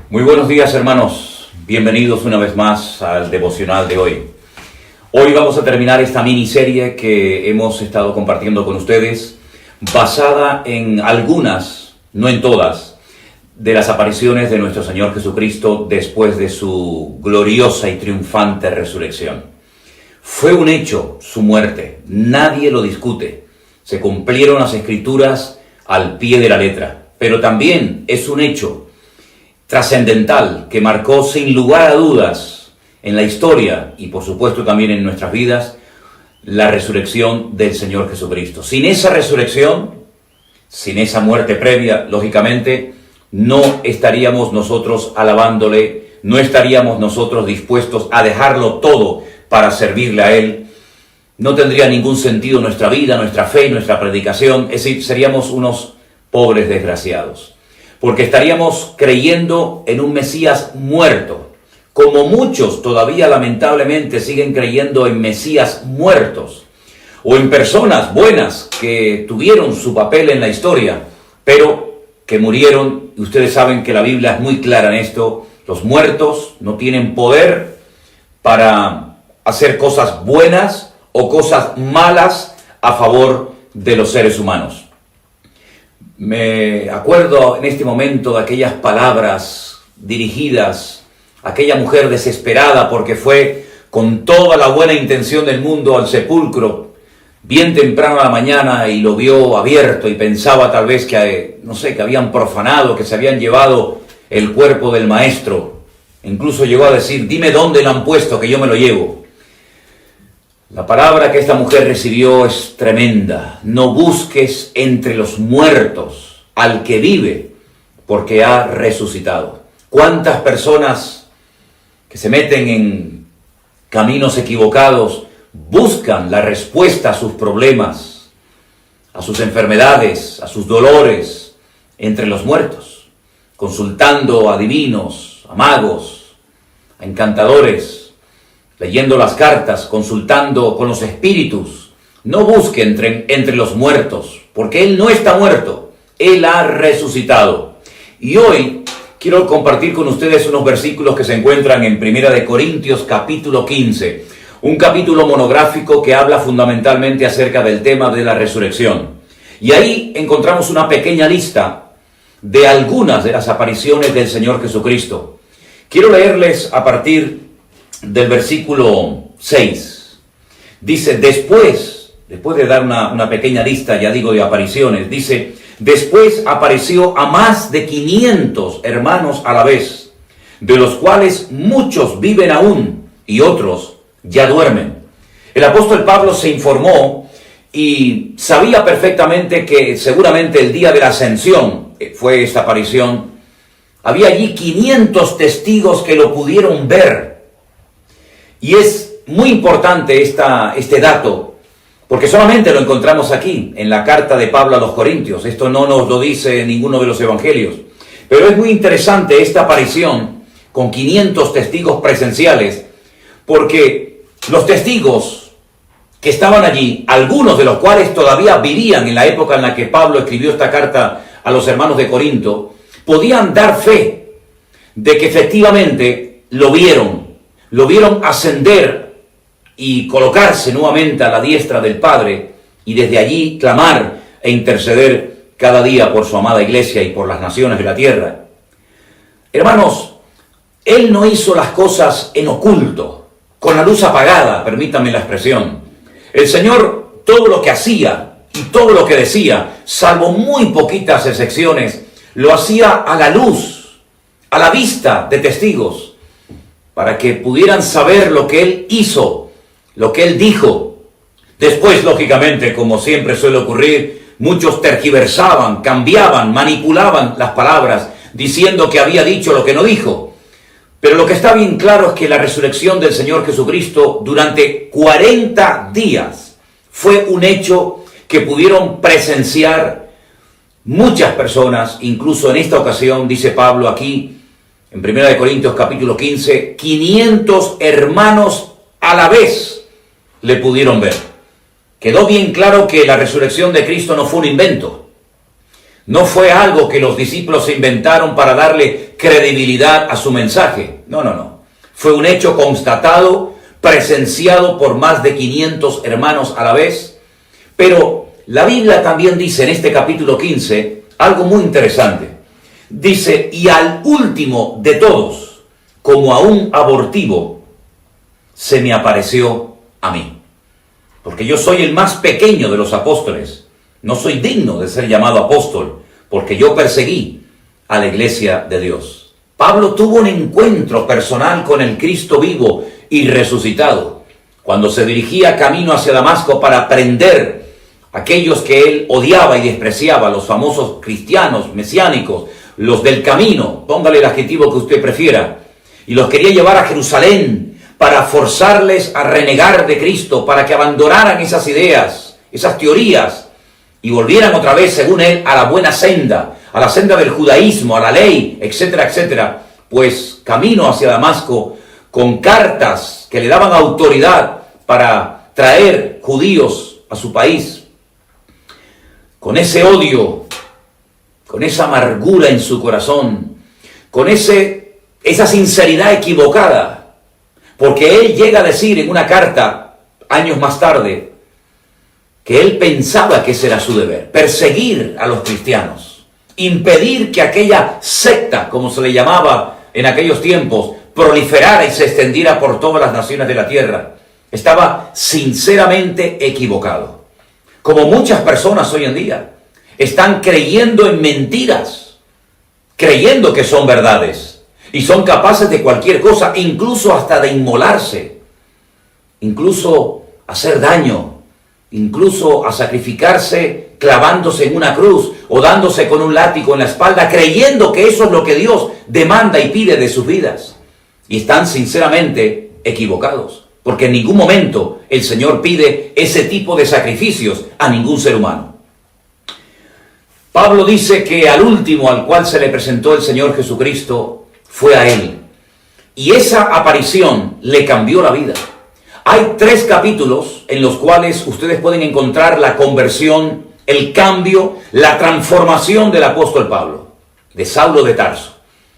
Muy buenos días, hermanos. Bienvenidos una vez más al devocional de hoy. Hoy vamos a terminar esta miniserie que hemos estado compartiendo con ustedes, basada en algunas, no en todas, de las apariciones de nuestro Señor Jesucristo después de su gloriosa y triunfante resurrección. Fue un hecho su muerte, nadie lo discute. Se cumplieron las Escrituras al pie de la letra, pero también es un hecho trascendental que marcó sin lugar a dudas en la historia y por supuesto también en nuestras vidas la resurrección del Señor Jesucristo. Sin esa resurrección, sin esa muerte previa, lógicamente, no estaríamos nosotros alabándole, no estaríamos nosotros dispuestos a dejarlo todo para servirle a Él. No tendría ningún sentido nuestra vida, nuestra fe, nuestra predicación, es decir, seríamos unos pobres desgraciados. Porque estaríamos creyendo en un Mesías muerto, como muchos todavía lamentablemente siguen creyendo en Mesías muertos, o en personas buenas que tuvieron su papel en la historia, pero que murieron, y ustedes saben que la Biblia es muy clara en esto, los muertos no tienen poder para hacer cosas buenas o cosas malas a favor de los seres humanos. Me acuerdo en este momento de aquellas palabras dirigidas a aquella mujer desesperada porque fue con toda la buena intención del mundo al sepulcro bien temprano a la mañana y lo vio abierto y pensaba tal vez que, que habían profanado, que se habían llevado el cuerpo del maestro. Incluso llegó a decir, dime dónde lo han puesto que yo me lo llevo. La palabra que esta mujer recibió es tremenda. No busques entre los muertos al que vive, porque ha resucitado. ¿Cuántas personas que se meten en caminos equivocados buscan la respuesta a sus problemas, a sus enfermedades, a sus dolores, entre los muertos? Consultando a adivinos, a magos, a encantadores, leyendo las cartas, consultando con los espíritus. No busque entre los muertos, porque Él no está muerto, Él ha resucitado. Y hoy quiero compartir con ustedes unos versículos que se encuentran en 1 Corintios capítulo 15, un capítulo monográfico que habla fundamentalmente acerca del tema de la resurrección. Y ahí encontramos una pequeña lista de algunas de las apariciones del Señor Jesucristo. Quiero leerles a partir del versículo 6. Dice, después de dar una pequeña lista, ya digo, de apariciones, dice, después apareció a más de 500 hermanos a la vez, de los cuales muchos viven aún y otros ya duermen. El apóstol Pablo se informó y sabía perfectamente que seguramente el día de la ascensión fue esta aparición. Había allí 500 testigos que lo pudieron ver. Y es muy importante este dato, porque solamente lo encontramos aquí, en la carta de Pablo a los Corintios. Esto no nos lo dice ninguno de los evangelios. Pero es muy interesante esta aparición con 500 testigos presenciales, porque los testigos que estaban allí, algunos de los cuales todavía vivían en la época en la que Pablo escribió esta carta a los hermanos de Corinto, podían dar fe de que efectivamente lo vieron ascender y colocarse nuevamente a la diestra del Padre y desde allí clamar e interceder cada día por su amada iglesia y por las naciones de la tierra. Hermanos, Él no hizo las cosas en oculto, con la luz apagada, permítanme la expresión. El Señor, todo lo que hacía y todo lo que decía, salvo muy poquitas excepciones, lo hacía a la luz, a la vista de testigos, para que pudieran saber lo que Él hizo, lo que Él dijo. Después, lógicamente, como siempre suele ocurrir, muchos tergiversaban, cambiaban, manipulaban las palabras, diciendo que había dicho lo que no dijo. Pero lo que está bien claro es que la resurrección del Señor Jesucristo durante 40 días fue un hecho que pudieron presenciar muchas personas, incluso en esta ocasión, dice Pablo aquí, en 1 Corintios capítulo 15, 500 hermanos a la vez le pudieron ver. Quedó bien claro que la resurrección de Cristo no fue un invento. No fue algo que los discípulos se inventaron para darle credibilidad a su mensaje. No, no, no. Fue un hecho constatado, presenciado por más de 500 hermanos a la vez. Pero la Biblia también dice en este capítulo 15 algo muy interesante. Dice, y al último de todos, como a un abortivo, se me apareció a mí. Porque yo soy el más pequeño de los apóstoles. No soy digno de ser llamado apóstol, porque yo perseguí a la iglesia de Dios. Pablo tuvo un encuentro personal con el Cristo vivo y resucitado, cuando se dirigía camino hacia Damasco para prender a aquellos que él odiaba y despreciaba, los famosos cristianos mesiánicos, los del camino, póngale el adjetivo que usted prefiera, y los quería llevar a Jerusalén para forzarles a renegar de Cristo, para que abandonaran esas ideas, esas teorías, y volvieran otra vez, según él, a la buena senda, a la senda del judaísmo, a la ley, etcétera, etcétera. Pues camino hacia Damasco, con cartas que le daban autoridad para traer judíos a su país, con ese odio, con esa amargura en su corazón, con esa sinceridad equivocada, porque él llega a decir en una carta, años más tarde, que él pensaba que ese era su deber, perseguir a los cristianos, impedir que aquella secta, como se le llamaba en aquellos tiempos, proliferara y se extendiera por todas las naciones de la tierra. Estaba sinceramente equivocado. Como muchas personas hoy en día, están creyendo en mentiras, creyendo que son verdades, y son capaces de cualquier cosa, incluso hasta de inmolarse, incluso hacer daño, incluso a sacrificarse clavándose en una cruz o dándose con un látigo en la espalda, creyendo que eso es lo que Dios demanda y pide de sus vidas. Y están sinceramente equivocados, porque en ningún momento el Señor pide ese tipo de sacrificios a ningún ser humano. Pablo dice que al último al cual se le presentó el Señor Jesucristo fue a él. Y esa aparición le cambió la vida. Hay 3 capítulos en los cuales ustedes pueden encontrar la conversión, el cambio, la transformación del apóstol Pablo, de Saulo de Tarso.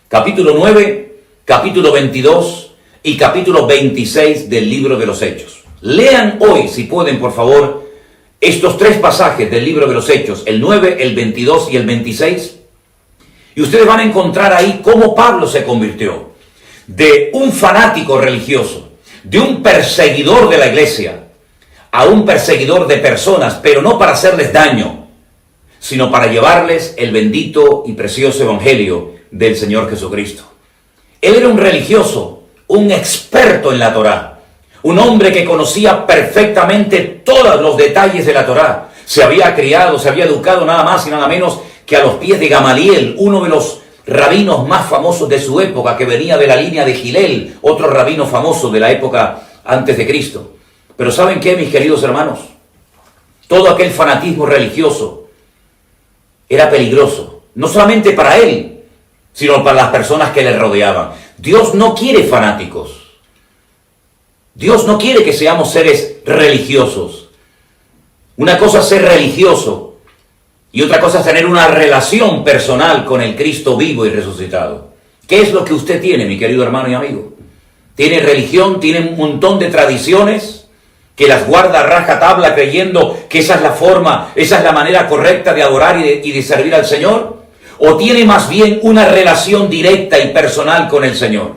Capítulo 9, capítulo 22 y capítulo 26 del libro de los Hechos. Lean hoy, si pueden, por favor, estos 3 pasajes del libro de los Hechos, el 9, el 22 y el 26, y ustedes van a encontrar ahí cómo Pablo se convirtió de un fanático religioso, de un perseguidor de la iglesia, a un perseguidor de personas, pero no para hacerles daño, sino para llevarles el bendito y precioso evangelio del Señor Jesucristo. Él era un religioso, un experto en la Torá, un hombre que conocía perfectamente todos los detalles de la Torá. Se había criado, se había educado nada más y nada menos que a los pies de Gamaliel, uno de los rabinos más famosos de su época, que venía de la línea de Gilel, otro rabino famoso de la época antes de Cristo. Pero ¿saben qué, mis queridos hermanos? Todo aquel fanatismo religioso era peligroso, no solamente para él, sino para las personas que le rodeaban. Dios no quiere fanáticos. Dios no quiere que seamos seres religiosos. Una cosa es ser religioso y otra cosa es tener una relación personal con el Cristo vivo y resucitado. ¿Qué es lo que usted tiene, mi querido hermano y amigo? Tiene religión, tiene un montón de tradiciones que las guarda a rajatabla creyendo que esa es la forma, esa es la manera correcta de adorar y de servir al Señor. ¿O tiene más bien una relación directa y personal con el Señor?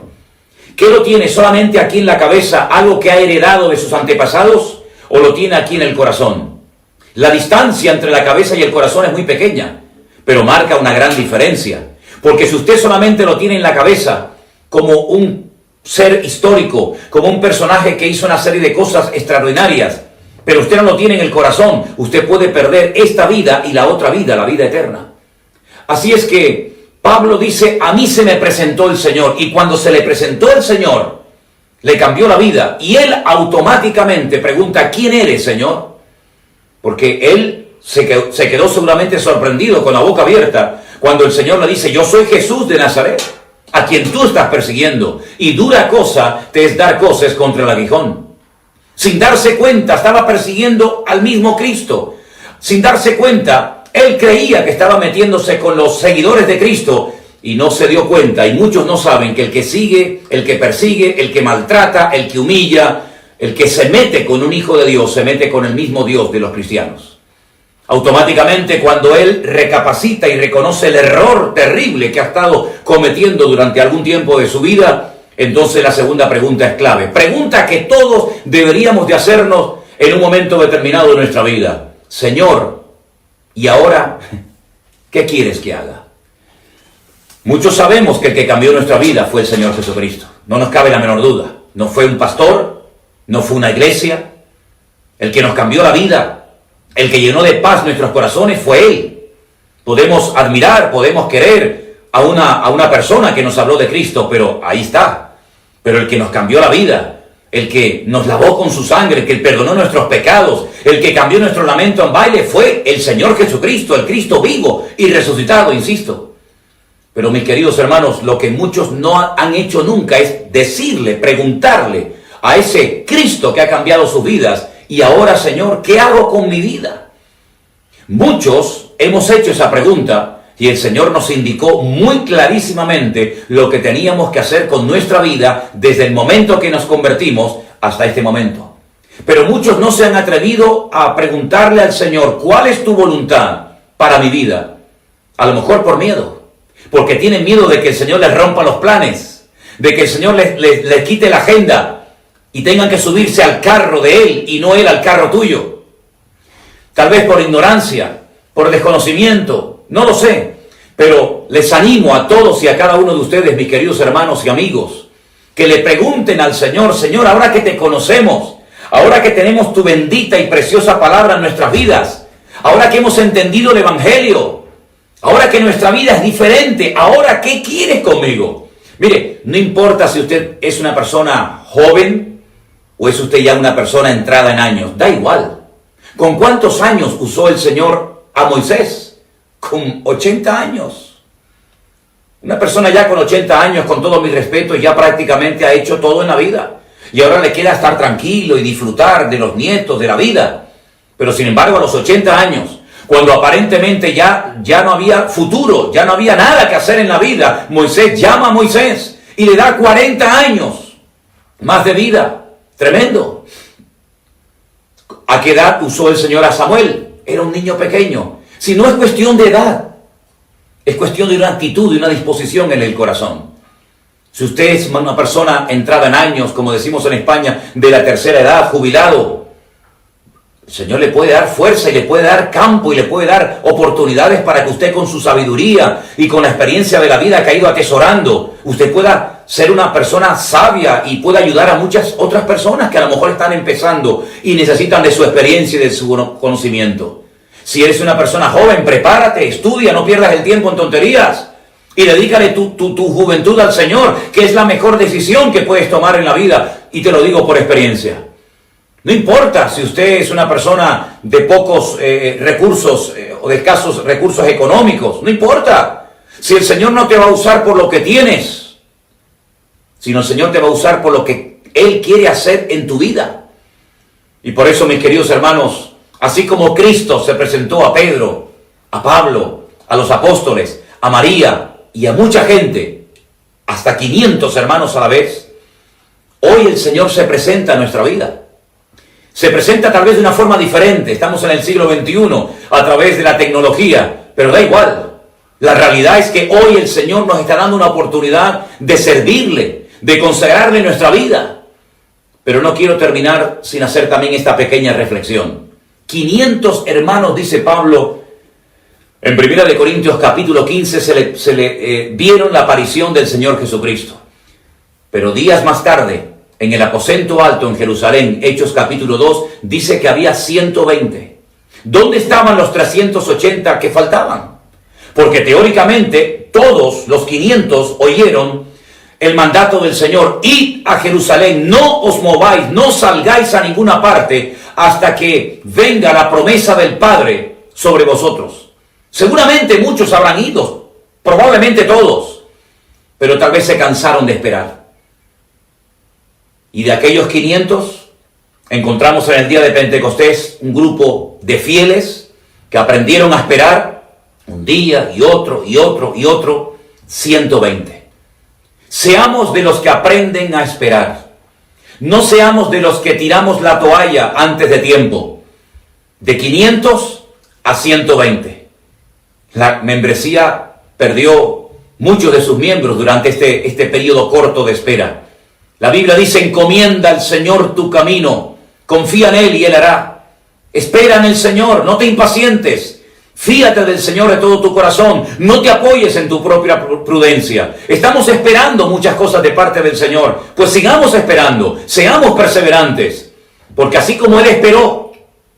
¿Qué lo tiene solamente aquí en la cabeza, algo que ha heredado de sus antepasados? ¿O lo tiene aquí en el corazón? La distancia entre la cabeza y el corazón es muy pequeña, pero marca una gran diferencia. Porque si usted solamente lo tiene en la cabeza como un ser histórico, como un personaje que hizo una serie de cosas extraordinarias, pero usted no lo tiene en el corazón, usted puede perder esta vida y la otra vida, la vida eterna. Así es que Pablo dice, a mí se me presentó el Señor, y cuando se le presentó el Señor, le cambió la vida, y él automáticamente pregunta, ¿quién eres, Señor? Porque él se quedó seguramente sorprendido, con la boca abierta, cuando el Señor le dice, yo soy Jesús de Nazaret, a quien tú estás persiguiendo, y dura cosa te es dar coces contra el aguijón. Sin darse cuenta, estaba persiguiendo al mismo Cristo. Sin darse cuenta, Él creía que estaba metiéndose con los seguidores de Cristo y no se dio cuenta, y muchos no saben que el que sigue, el que persigue, el que maltrata, el que humilla, el que se mete con un hijo de Dios, se mete con el mismo Dios de los cristianos. Automáticamente, cuando él recapacita y reconoce el error terrible que ha estado cometiendo durante algún tiempo de su vida, entonces la segunda pregunta es clave. Pregunta que todos deberíamos de hacernos en un momento determinado de nuestra vida. Señor, ¿y ahora qué quieres que haga? Muchos sabemos que el que cambió nuestra vida fue el Señor Jesucristo. No nos cabe la menor duda. No fue un pastor, no fue una iglesia. El que nos cambió la vida, el que llenó de paz nuestros corazones fue Él. Podemos admirar, podemos querer a una persona que nos habló de Cristo, pero ahí está. Pero el que nos cambió la vida, el que nos lavó con su sangre, el que perdonó nuestros pecados, el que cambió nuestro lamento en baile fue el Señor Jesucristo, el Cristo vivo y resucitado, insisto. Pero mis queridos hermanos, lo que muchos no han hecho nunca es decirle, preguntarle a ese Cristo que ha cambiado sus vidas, y ahora, Señor, ¿qué hago con mi vida? Muchos hemos hecho esa pregunta y el Señor nos indicó muy clarísimamente lo que teníamos que hacer con nuestra vida desde el momento que nos convertimos hasta este momento. Pero muchos no se han atrevido a preguntarle al Señor, ¿cuál es tu voluntad para mi vida? A lo mejor por miedo. Porque tienen miedo de que el Señor les rompa los planes, de que el Señor les quite la agenda y tengan que subirse al carro de Él y no Él al carro tuyo. Tal vez por ignorancia, por desconocimiento, no lo sé. Pero les animo a todos y a cada uno de ustedes, mis queridos hermanos y amigos, que le pregunten al Señor, Señor, ahora que te conocemos, ahora que tenemos tu bendita y preciosa palabra en nuestras vidas, ahora que hemos entendido el Evangelio, ahora que nuestra vida es diferente, ahora, ¿qué quieres conmigo? Mire, no importa si usted es una persona joven o es usted ya una persona entrada en años, da igual. ¿Con cuántos años usó el Señor a Moisés? Con 80 años. Una persona ya con 80 años, con todo mi respeto, ya prácticamente ha hecho todo en la vida. Y ahora le queda estar tranquilo y disfrutar de los nietos, de la vida. Pero sin embargo, a los 80 años, cuando aparentemente ya no había futuro, ya no había nada que hacer en la vida, Moisés llama a Moisés y le da 40 años más de vida. Tremendo. ¿A qué edad usó el Señor a Samuel? Era un niño pequeño. Si no es cuestión de edad, es cuestión de una actitud y una disposición en el corazón. Si usted es una persona entrada en años, como decimos en España, de la tercera edad, jubilado, el Señor le puede dar fuerza y le puede dar campo y le puede dar oportunidades para que usted con su sabiduría y con la experiencia de la vida que ha ido atesorando, usted pueda ser una persona sabia y pueda ayudar a muchas otras personas que a lo mejor están empezando y necesitan de su experiencia y de su conocimiento. Si eres una persona joven, prepárate, estudia, no pierdas el tiempo en tonterías y dedícale tu juventud al Señor, que es la mejor decisión que puedes tomar en la vida, y te lo digo por experiencia. No importa si usted es una persona de pocos recursos o de escasos recursos económicos, no importa. Si el Señor no te va a usar por lo que tienes, sino el Señor te va a usar por lo que Él quiere hacer en tu vida. Y por eso, mis queridos hermanos, así como Cristo se presentó a Pedro, a Pablo, a los apóstoles, a María y a mucha gente, hasta 500 hermanos a la vez, hoy el Señor se presenta a nuestra vida. Se presenta tal vez de una forma diferente. Estamos en el siglo XXI, a través de la tecnología, pero da igual. La realidad es que hoy el Señor nos está dando una oportunidad de servirle, de consagrarle nuestra vida. Pero no quiero terminar sin hacer también esta pequeña reflexión. 500 hermanos, dice Pablo, en 1 Corintios capítulo 15, se le vieron la aparición del Señor Jesucristo. Pero días más tarde, en el aposento alto en Jerusalén, Hechos capítulo 2, dice que había 120. ¿Dónde estaban los 380 que faltaban? Porque teóricamente todos los 500 oyeron el mandato del Señor: id a Jerusalén, no os mováis, no salgáis a ninguna parte hasta que venga la promesa del Padre sobre vosotros. Seguramente muchos habrán ido, probablemente todos, pero tal vez se cansaron de esperar. Y de aquellos 500, encontramos en el día de Pentecostés un grupo de fieles que aprendieron a esperar un día y otro y otro y otro, 120. Seamos de los que aprenden a esperar. No seamos de los que tiramos la toalla antes de tiempo. De 500 a 120. La membresía perdió muchos de sus miembros durante este periodo corto de espera. La Biblia dice: encomienda al Señor tu camino, confía en Él y Él hará. Espera en el Señor, no te impacientes. Fíate del Señor de todo tu corazón, no te apoyes en tu propia prudencia. Estamos esperando muchas cosas de parte del Señor, pues sigamos esperando, seamos perseverantes, porque así como Él esperó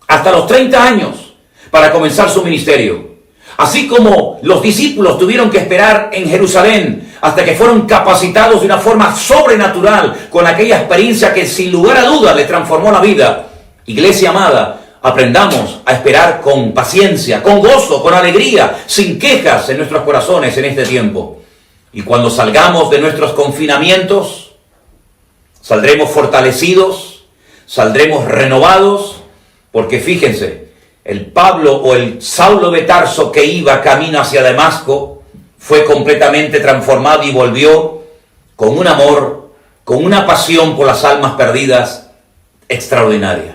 hasta los 30 años para comenzar su ministerio, así como los discípulos tuvieron que esperar en Jerusalén hasta que fueron capacitados de una forma sobrenatural con aquella experiencia que sin lugar a dudas le transformó la vida. Iglesia amada, aprendamos a esperar con paciencia, con gozo, con alegría, sin quejas en nuestros corazones en este tiempo. Y cuando salgamos de nuestros confinamientos, saldremos fortalecidos, saldremos renovados, porque fíjense, el Pablo o el Saulo de Tarso que iba camino hacia Damasco fue completamente transformado y volvió con un amor, con una pasión por las almas perdidas extraordinaria.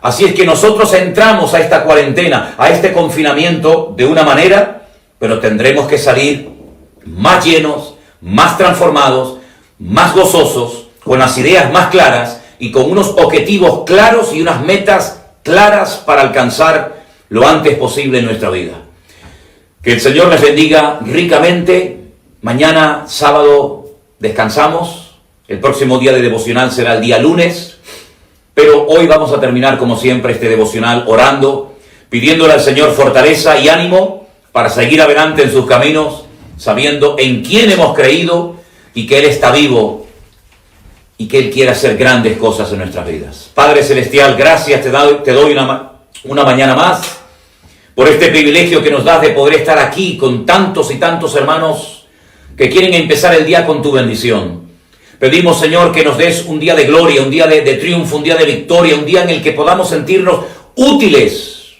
Así es que nosotros entramos a esta cuarentena, a este confinamiento de una manera, pero tendremos que salir más llenos, más transformados, más gozosos, con las ideas más claras y con unos objetivos claros y unas metas claras para alcanzar lo antes posible en nuestra vida. Que el Señor les bendiga ricamente. Mañana, sábado, descansamos. El próximo día de devocional será el día lunes. Pero hoy vamos a terminar, como siempre, este devocional orando, pidiéndole al Señor fortaleza y ánimo para seguir adelante en sus caminos, sabiendo en quién hemos creído y que Él está vivo y que Él quiere hacer grandes cosas en nuestras vidas. Padre Celestial, gracias te doy una mañana más por este privilegio que nos das de poder estar aquí con tantos y tantos hermanos que quieren empezar el día con tu bendición. Pedimos, Señor, que nos des un día de gloria, un día de triunfo, un día de victoria, un día en el que podamos sentirnos útiles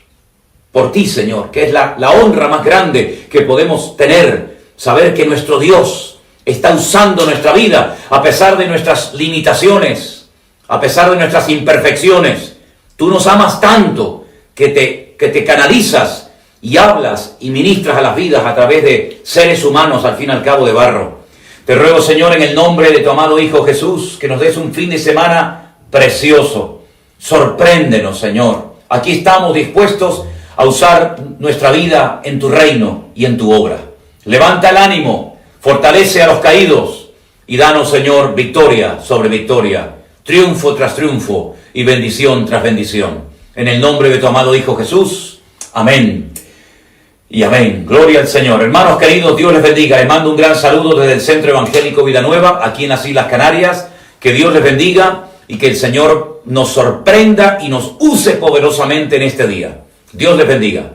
por ti, Señor, que es la honra más grande que podemos tener, saber que nuestro Dios está usando nuestra vida a pesar de nuestras limitaciones, a pesar de nuestras imperfecciones. Tú nos amas tanto que te canalizas y hablas y ministras a las vidas a través de seres humanos, al fin y al cabo de barro. Te ruego, Señor, en el nombre de tu amado Hijo Jesús, que nos des un fin de semana precioso. Sorpréndenos, Señor. Aquí estamos dispuestos a usar nuestra vida en tu reino y en tu obra. Levanta el ánimo, fortalece a los caídos y danos, Señor, victoria sobre victoria, triunfo tras triunfo y bendición tras bendición. En el nombre de tu amado Hijo Jesús. Amén. Y amén. Gloria al Señor. Hermanos queridos, Dios les bendiga. Les mando un gran saludo desde el Centro Evangélico Vida Nueva, aquí en las Islas Canarias. Que Dios les bendiga y que el Señor nos sorprenda y nos use poderosamente en este día. Dios les bendiga.